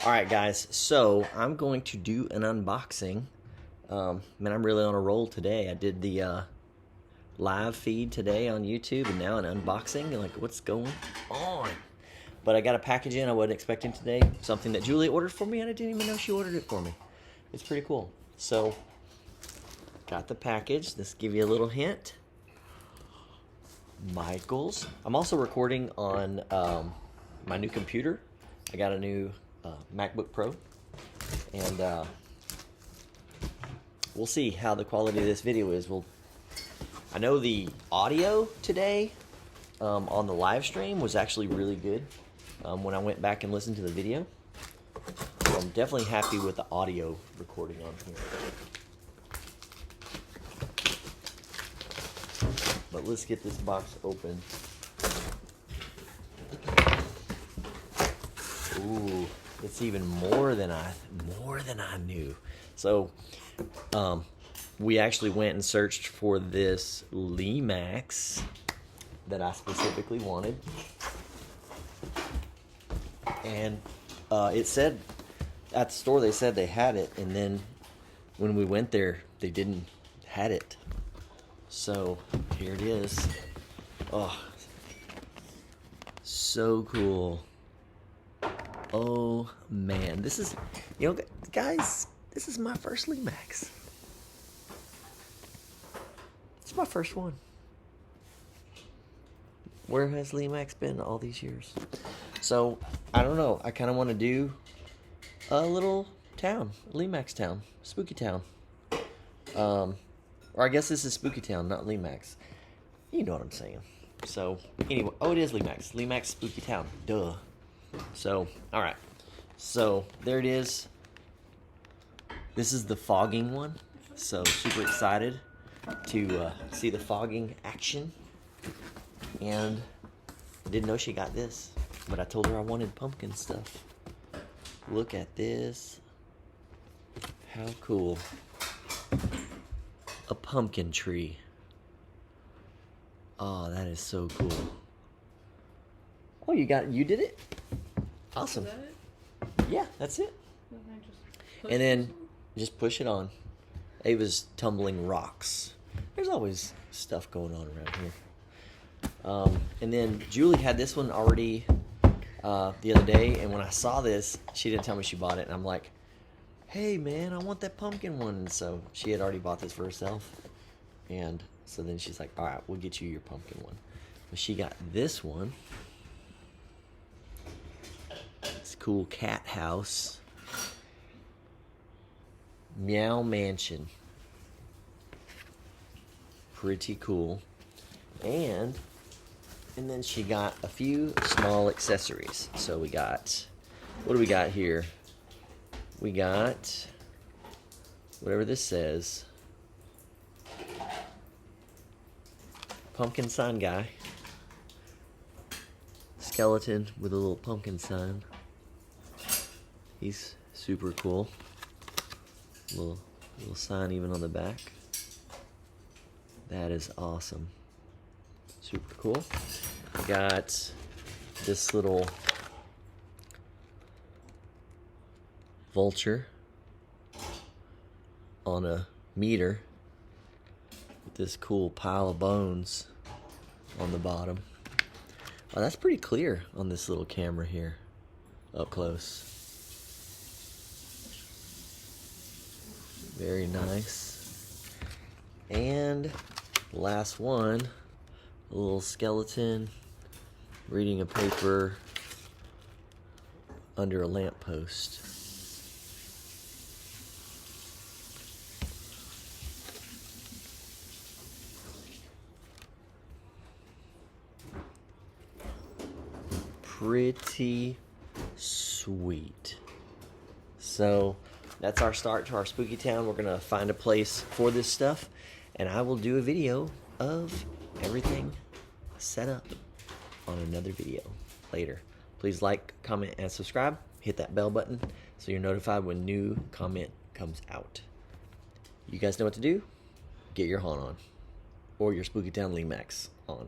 Alright guys, so I'm going to do an unboxing. Man, I'm really on a roll today. I did the live feed today on YouTube and now an unboxing. Like, what's going on? But I got a package in I wasn't expecting today. Something that Julie ordered for me and I didn't even know she ordered it for me. It's pretty cool. So, got the package. Let's give you a little hint. Michael's. I'm also recording on my new computer. I got a new MacBook Pro, and we'll see how the quality of this video is. I know the audio today on the live stream was actually really good when I went back and listened to the video. So I'm definitely happy with the audio recording on here. But let's get this box open. Ooh, it's even more than I knew. So, we actually went and searched for this Lemax that I specifically wanted, and it said at the store they said they had it, and then when we went there they didn't had it. So here it is. Oh, so cool. Oh man, this is, you know, guys, this is my first Lemax. It's my first one. Where has Lemax been all these years? So, I don't know. I kind of want to do a little town, Lemax town, spooky town. Or I guess this is Spooky Town, not Lemax. You know what I'm saying. So, anyway. Oh, it is Lemax. Lemax Spooky Town. Duh. So, alright. So, there it is. This is the fogging one. So, super excited to see the fogging action. And I didn't know she got this. But I told her I wanted pumpkin stuff. Look at this. How cool. A pumpkin tree. Oh, that is so cool. Oh, you did it? Awesome. Is that it? Yeah, that's it. And then just push it on. Ava's tumbling rocks. There's always stuff going on around here. And then Julie had this one already the other day, and when I saw this, she didn't tell me she bought it, and I'm like, hey man, I want that pumpkin one. And so she had already bought this for herself, and so then she's like, all right, we'll get you your pumpkin one. But she got this one. It's cool cat house. Meow Mansion. Pretty cool. And then she got a few small accessories. So we got, what do we got here? We got whatever this says. Pumpkin sign guy. Skeleton with a little pumpkin sign. He's super cool. Little sign even on the back. That is awesome. Super cool. We got this little vulture on a meter with this cool pile of bones on the bottom. Oh, that's pretty clear on this little camera here up close. Very nice. And last one, a little skeleton reading a paper under a lamppost. Pretty sweet. So that's our start to our spooky town. We're gonna find a place for this stuff, and I will do a video of everything set up on another video later. Please like, comment, and subscribe. Hit that bell button so you're notified when new comment comes out. You guys know what to do. Get your haunt on, or your Spooky Town Lemax on.